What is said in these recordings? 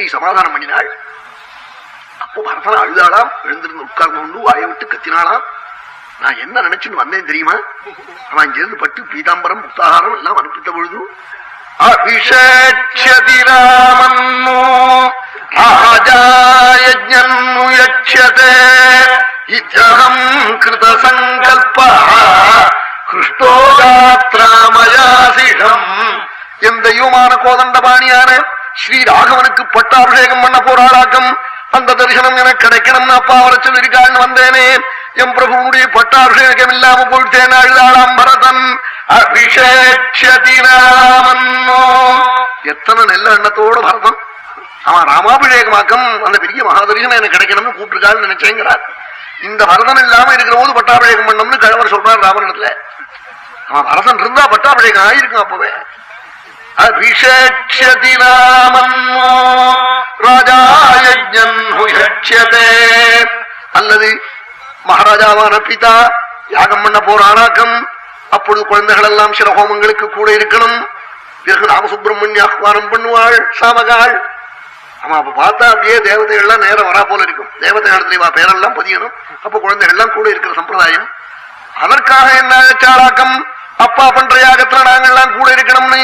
சொல்லி சமாதானம் பண்ணினாள். அப்போ பரதன் அழுதாளாம். எழுந்திருந்து உட்கார்ந்து கொண்டு வாயை விட்டு கத்தினாளாம். நான் என்ன நினைச்சுன்னு வந்தேன் தெரியுமா? அவன் இங்கிருந்து பட்டு பீதாம்பரம் புத்தாகாரம் எல்லாம் அனுப்பித்த பொழுது அபிஷேட்சதிராமன்னோ ராஜாயஜ்ஞன்னுயட்சதே இஜ்ஜகம் கிருத சங்கல்பா கிருஷ்ணோ யாத்ராமயாசிடம். என் தெய்வமான கோதண்டபாணியான ஸ்ரீ ராகவனுக்கு பட்டாபிஷேகம் பண்ண போராளாக்கம். அந்த தரிசனம் எனக்கு கிடைக்கணும்னு அப்பா வர சொல்லிருக்கான்னு வந்தேனே. என் பிரபுனுடைய பட்டாபிஷேகம் இல்லாம போயிட்டேன் அழுதாளாம் பரதன். அபிஷேட்சதிராமன்னோ. எத்தனை நல்ல எண்ணத்தோட பரதன் அவன் ராமாபிஷேகமாக்கம் அந்த பெரிய மகாதரிசனம் எனக்கு கிடைக்கணும்னு கூப்பிட்டுருக்கான்னு நினைச்சேங்கிறார். இந்த பரதன் இல்லாம இருக்கிற போது பட்டாபிஷேகம் பண்ணணும்னு கழவர் சொல்றார் ராமனிடத்துல. அவன் பரதன் இருந்தா பட்டாபிஷேகம் ஆயிருக்கும் அப்பவே. அபிஷேட்சதிராமன்னோ ராஜாயஜ்ஞன்னுயட்சதே. அல்லது மகாராஜாவான பிதா யாகம் பண்ண போரானாக்கம். அப்பொழுது குழந்தைகள் எல்லாம் சில ஹோமங்களுக்கு கூட இருக்கணும். பிறகு ராமசுப்பிரமணிய ஆஹ்வானம் பண்ணுவாள் சாமகாள். அவன் அப்ப பார்த்தா அப்படியே தேவதைகள்லாம் நேரம் வரா போல இருக்கும். தேவதைகளா பேரெல்லாம் பதியணும். அப்ப குழந்தைகள்லாம் கூட இருக்கிற சம்பிரதாயம். அதற்காக என்ன சாளாக்கம்? அப்பா பண்ற யாகத்துல நாங்கள்லாம் கூட இருக்கணும்னு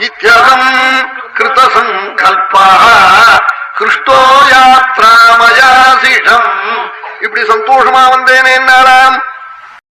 இத்யம் கிருத சங்கல்பா கிருஷ்ணோ யாத்ராமயாசிடம். இப்படி சந்தோஷமா வந்தேனே என்னாலாம்